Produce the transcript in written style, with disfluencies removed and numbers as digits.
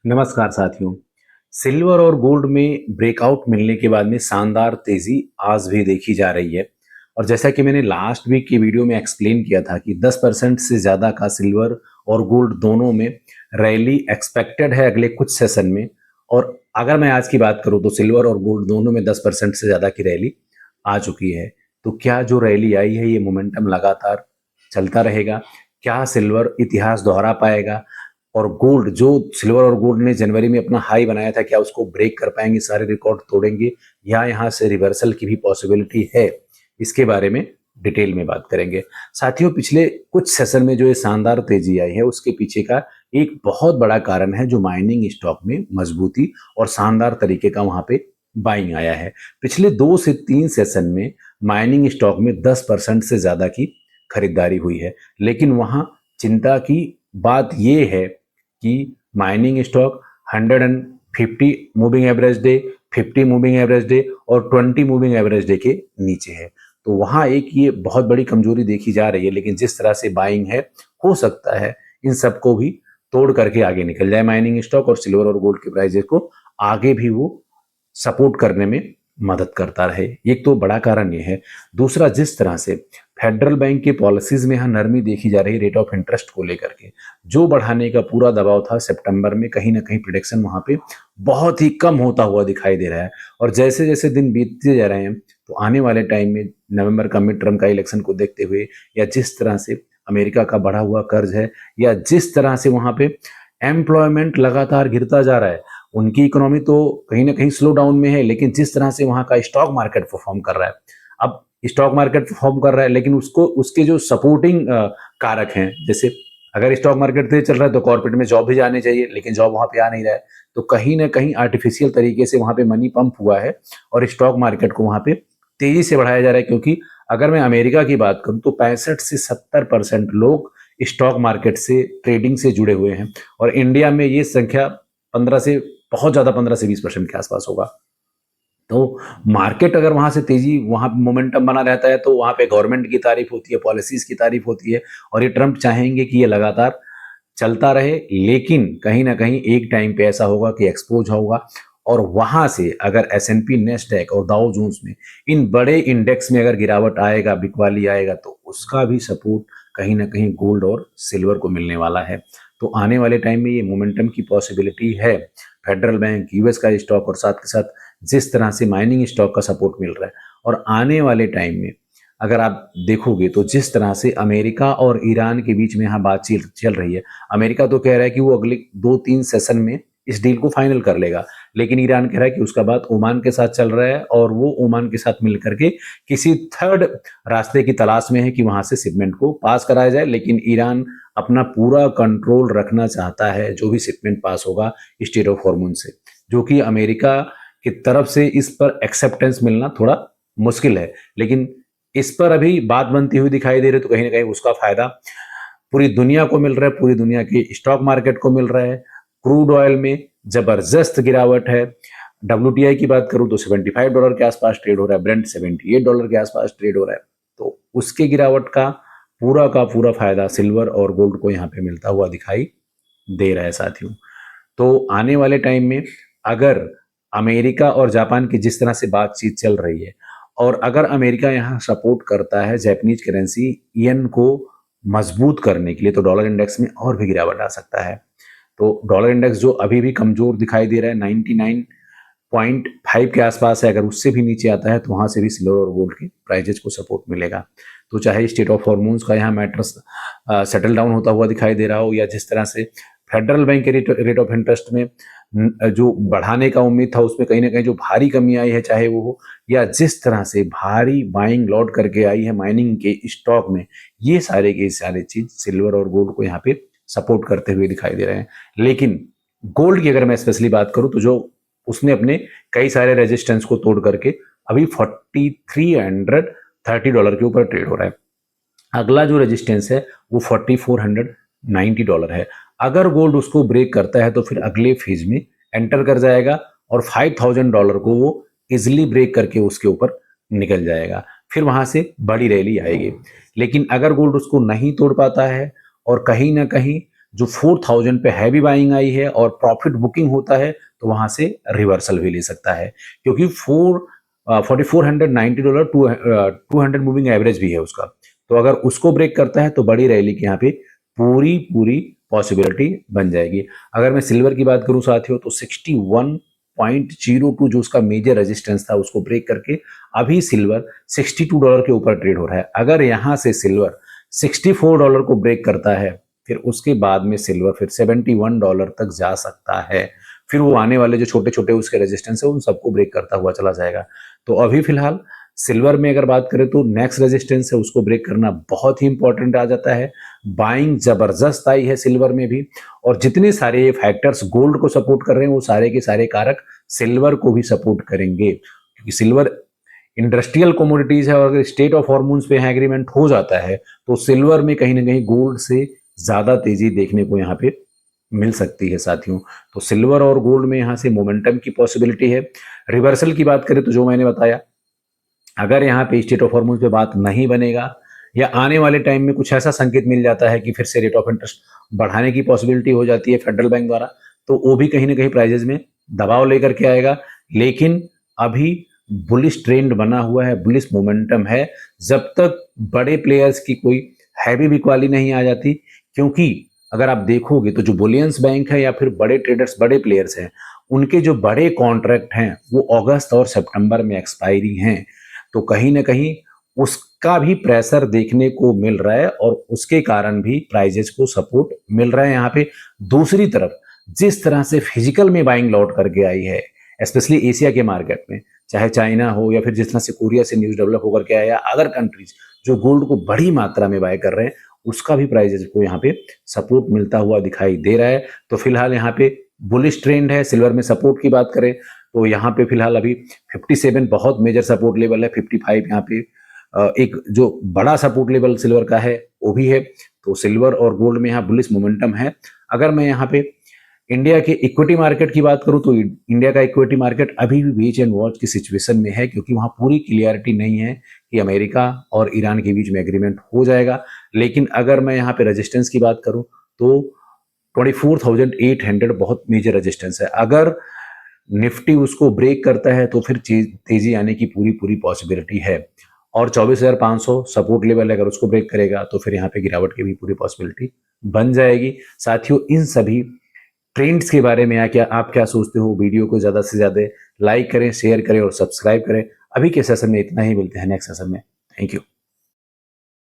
नमस्कार साथियों। सिल्वर और गोल्ड में ब्रेकआउट मिलने के बाद में शानदार तेजी आज भी देखी जा रही है। और जैसा कि मैंने लास्ट वीक की वीडियो में एक्सप्लेन किया था कि 10% से ज़्यादा का सिल्वर और गोल्ड दोनों में रैली एक्सपेक्टेड है अगले कुछ सेशन में। और अगर मैं आज की बात करूं तो सिल्वर और गोल्ड दोनों में 10% से ज़्यादा की रैली आ चुकी है। तो क्या जो रैली आई है ये मोमेंटम लगातार चलता रहेगा? क्या सिल्वर इतिहास दोहरा पाएगा? और गोल्ड जो सिल्वर और गोल्ड ने जनवरी में अपना हाई बनाया था, क्या उसको ब्रेक कर पाएंगे, सारे रिकॉर्ड तोड़ेंगे या यहाँ से रिवर्सल की भी पॉसिबिलिटी है? इसके बारे में डिटेल में बात करेंगे साथियों। पिछले कुछ सेशन में जो ये शानदार तेजी आई है उसके पीछे का एक बहुत बड़ा कारण है जो माइनिंग स्टॉक में मजबूती और शानदार तरीके का वहां पे बाइंग आया है। पिछले 2 से 3 सेशन में माइनिंग स्टॉक में 10% से ज्यादा की खरीदारी हुई है। लेकिन वहां चिंता की बात यह है कि mining stock 150 moving average day, 50 moving average day और 20 मूविंग एवरेज डे के नीचे है। तो वहां एक ये बहुत बड़ी कमजोरी देखी जा रही है। लेकिन जिस तरह से बाइंग है, हो सकता है इन सबको भी तोड़ करके आगे निकल जाए माइनिंग स्टॉक और सिल्वर और गोल्ड के प्राइजेस को आगे भी वो सपोर्ट करने में मदद करता रहे। एक तो बड़ा कारण ये है। दूसरा, जिस तरह से फेडरल बैंक के पॉलिसीज में यहाँ नरमी देखी जा रही रेट ऑफ इंटरेस्ट को लेकर के, जो बढ़ाने का पूरा दबाव था सितंबर में, कहीं ना कहीं प्रिडिक्शन वहां पे बहुत ही कम होता हुआ दिखाई दे रहा है। और जैसे जैसे दिन बीतते जा रहे हैं तो आने वाले टाइम में नवंबर का मिड टर्म का इलेक्शन को देखते हुए, या जिस तरह से अमेरिका का बढ़ा हुआ कर्ज है, या जिस तरह से वहां पे एम्प्लॉयमेंट लगातार गिरता जा रहा है, उनकी इकोनॉमी तो कहीं ना कहीं स्लो डाउन में है। लेकिन जिस तरह से वहां का स्टॉक मार्केट परफॉर्म कर रहा है, अब स्टॉक मार्केट परफॉर्म कर रहा है लेकिन उसको उसके जो सपोर्टिंग कारक हैं, जैसे अगर स्टॉक मार्केट तेज चल रहा है तो कॉर्पोरेट में जॉब भी जाने चाहिए, लेकिन जॉब वहां पे आ नहीं रहा है। तो कहीं ना कहीं आर्टिफिशियल तरीके से वहां पे मनी पंप हुआ है और स्टॉक मार्केट को वहां पे तेजी से बढ़ाया जा रहा है। क्योंकि अगर मैं अमेरिका की बात करूं तो 65 से 70% लोग स्टॉक मार्केट से, ट्रेडिंग से जुड़े हुए हैं। और इंडिया में ये संख्या 15 से बहुत ज्यादा, 15 से 20% के आसपास होगा। तो मार्केट अगर वहां से तेजी, वहां मोमेंटम बना रहता है तो वहां पे गवर्नमेंट की तारीफ होती है, पॉलिसीज की तारीफ होती है। और ये ट्रंप चाहेंगे कि ये लगातार चलता रहे। लेकिन कहीं ना कहीं एक टाइम पे ऐसा होगा कि एक्सपोज होगा। और वहां से अगर S&P, नेस्डैक और डाउ जोन्स में, इन बड़े इंडेक्स में अगर गिरावट आएगा, बिकवाली आएगा, तो उसका भी सपोर्ट कहीं ना कहीं गोल्ड और सिल्वर को मिलने वाला है। तो आने वाले टाइम में ये मोमेंटम की पॉसिबिलिटी है। फेडरल बैंक, यूएस का स्टॉक और साथ के साथ जिस तरह से माइनिंग स्टॉक का सपोर्ट मिल रहा है, और आने वाले टाइम में अगर आप देखोगे तो जिस तरह से अमेरिका और ईरान के बीच में यहाँ बातचीत चल रही है, अमेरिका तो कह रहा है कि वो अगले 2-3 सेशन में इस डील को फाइनल कर लेगा। लेकिन ईरान कह रहा है कि उसका बात ओमान के साथ चल रहा है और वो ओमान के साथ मिलकर के किसी थर्ड रास्ते की तलाश में है कि वहां से शिपमेंट को पास कराया जाए। लेकिन ईरान अपना पूरा कंट्रोल रखना चाहता है जो भी शिपमेंट पास होगा स्ट्रेट ऑफ हॉर्मुज से, जो कि अमेरिका की तरफ से इस पर एक्सेप्टेंस मिलना थोड़ा मुश्किल है। लेकिन इस पर अभी बात बनती हुई दिखाई दे रही है। तो कहीं ना कहीं उसका फायदा पूरी दुनिया को मिल रहा है, पूरी दुनिया के स्टॉक मार्केट को मिल रहा है। क्रूड ऑयल में जबरदस्त गिरावट है। WTI की बात करूं तो $75 के आसपास ट्रेड हो रहा है, ब्रेंट $78 के आसपास ट्रेड हो रहा है। तो उसके गिरावट का पूरा फायदा सिल्वर और गोल्ड को यहाँ पे मिलता हुआ दिखाई दे रहा है साथियों। तो आने वाले टाइम में अगर अमेरिका और जापान की जिस तरह से बातचीत चल रही है, और अगर अमेरिका यहाँ सपोर्ट करता है जापानीज करेंसी येन को मजबूत करने के लिए, तो डॉलर इंडेक्स में और भी गिरावट आ सकता है। तो डॉलर इंडेक्स जो अभी भी कमजोर दिखाई दे रहा है, 99.5 के आसपास है, अगर उससे भी नीचे आता है तो वहां से भी सिल्वर और गोल्ड के प्राइजेस को सपोर्ट मिलेगा। तो चाहे स्टेट ऑफ हॉर्मोन्स का यहाँ मैटर्स सेटल डाउन होता हुआ दिखाई दे रहा हो, या जिस तरह से फेडरल बैंक के रेट ऑफ इंटरेस्ट में जो बढ़ाने का उम्मीद था उसमें कहीं ना कहीं जो भारी कमी आई है, चाहे वो हो, या जिस तरह से भारी बाइंग लौट करके आई है माइनिंग के स्टॉक में, ये सारे के सारे चीज सिल्वर और गोल्ड को यहाँ पे सपोर्ट करते हुए दिखाई दे रहे हैं। लेकिन गोल्ड की अगर मैं स्पेशली बात करूं तो जो उसने अपने कई सारे रेजिस्टेंस को तोड़ करके अभी $4330 के ऊपर ट्रेड हो रहा है। अगला जो रेजिस्टेंस है वो $4490 है। अगर गोल्ड उसको ब्रेक करता है तो फिर अगले फेज में एंटर कर जाएगा और $5000 को वो इजिली ब्रेक करके उसके ऊपर निकल जाएगा। फिर वहां से बड़ी रैली आएगी। लेकिन अगर गोल्ड उसको नहीं तोड़ पाता है और कहीं ना कहीं जो 4000 पे हैवी बाइंग आई है और प्रॉफिट बुकिंग होता है तो वहां से रिवर्सल भी ले सकता है, क्योंकि $4490 $200 मूविंग एवरेज भी है उसका। तो अगर उसको ब्रेक करता है तो बड़ी रैली की यहाँ पे पूरी पूरी पॉसिबिलिटी बन जाएगी। अगर मैं सिल्वर की बात करूं साथियों तो 61.02 जो उसका मेजर रेजिस्टेंस था उसको ब्रेक करके अभी सिल्वर $62 के ऊपर ट्रेड हो रहा है। अगर यहां से सिल्वर $64 को ब्रेक करता है फिर उसके बाद में सिल्वर फिर $71 तक जा सकता है। फिर वो आने वाले जो छोटे छोटे उसके रेजिस्टेंस है उन सबको ब्रेक करता हुआ चला जाएगा। तो अभी फिलहाल सिल्वर में अगर बात करें तो नेक्स्ट रेजिस्टेंस है उसको ब्रेक करना बहुत ही इंपॉर्टेंट आ जाता है। बाइंग जबरदस्त आई है सिल्वर में भी, और जितने सारे फैक्टर्स गोल्ड को सपोर्ट कर रहे हैं वो सारे के सारे कारक सिल्वर को भी सपोर्ट करेंगे, क्योंकि सिल्वर इंडस्ट्रियल कमोडिटीज है और अगर स्टेट ऑफ हॉर्मोन्स पे एग्रीमेंट हो जाता है तो सिल्वर में कहीं ना कहीं गोल्ड से ज्यादा तेजी देखने को यहाँ पे मिल सकती है साथियों। तो सिल्वर और गोल्ड में यहाँ से मोमेंटम की पॉसिबिलिटी है। रिवर्सल की बात करें तो जो मैंने बताया, अगर यहाँ पे स्टेट ऑफ हॉर्मोन्स पे बात नहीं बनेगा या आने वाले टाइम में कुछ ऐसा संकेत मिल जाता है कि फिर से रेट ऑफ इंटरेस्ट बढ़ाने की पॉसिबिलिटी हो जाती है फेडरल बैंक द्वारा, तो वो भी कहीं ना कहीं प्राइजेस में दबाव लेकर के आएगा। लेकिन अभी बुलिश ट्रेंड बना हुआ है, बुलिश मोमेंटम है, जब तक बड़े प्लेयर्स की कोई हैवी बिकवाली नहीं आ जाती। क्योंकि अगर आप देखोगे तो जो बुलियंस बैंक है या फिर बड़े ट्रेडर्स बड़े प्लेयर्स हैं उनके जो बड़े कॉन्ट्रैक्ट हैं वो अगस्त और सितंबर में एक्सपायरी हैं, तो कहीं ना कहीं उसका भी प्रेशर देखने को मिल रहा है और उसके कारण भी प्राइजेस को सपोर्ट मिल रहा है यहाँ पे। दूसरी तरफ जिस तरह से फिजिकल में बाइंग लौट करके आई है स्पेशली एशिया के मार्केट में, चाहे चाइना हो या फिर जिस तरह से कोरिया से न्यूज डेवलप होकर के आया या अदर कंट्रीज जो गोल्ड को बड़ी मात्रा में बाय कर रहे हैं, उसका भी प्राइजेस को यहाँ पे सपोर्ट मिलता हुआ दिखाई दे रहा है। तो फिलहाल यहाँ पे बुलिश ट्रेंड है। सिल्वर में सपोर्ट की बात करें तो यहाँ पे फिलहाल अभी 57 बहुत मेजर सपोर्ट लेवल है, 55 यहाँ पे एक जो बड़ा सपोर्ट लेवल सिल्वर का है वो भी है। तो सिल्वर और गोल्ड में यहाँ बुलिश मोमेंटम है। अगर मैं यहाँ पे इंडिया के इक्विटी मार्केट की बात करूं तो इंडिया का इक्विटी मार्केट अभी भी वेट एंड वॉच की सिचुएशन में है, क्योंकि वहां पूरी क्लियरिटी नहीं है कि अमेरिका और ईरान के बीच में एग्रीमेंट हो जाएगा। लेकिन अगर मैं यहाँ पे रेजिस्टेंस की बात करूं तो 24,800 बहुत मेजर रेजिस्टेंस है। अगर निफ्टी उसको ब्रेक करता है तो फिर तेजी आने की पूरी पूरी पॉसिबिलिटी है, और 24,500 सपोर्ट लेवल अगर उसको ब्रेक करेगा तो फिर यहाँ पे गिरावट की भी पूरी पॉसिबिलिटी बन जाएगी। साथियों इन सभी ट्रेंड्स के बारे में क्या आप क्या सोचते हो? वीडियो को ज़्यादा से ज़्यादा लाइक करें, शेयर करें और सब्सक्राइब करें। अभी के सेशन में इतना ही, मिलते हैं नेक्स्ट सेशन में। Thank you.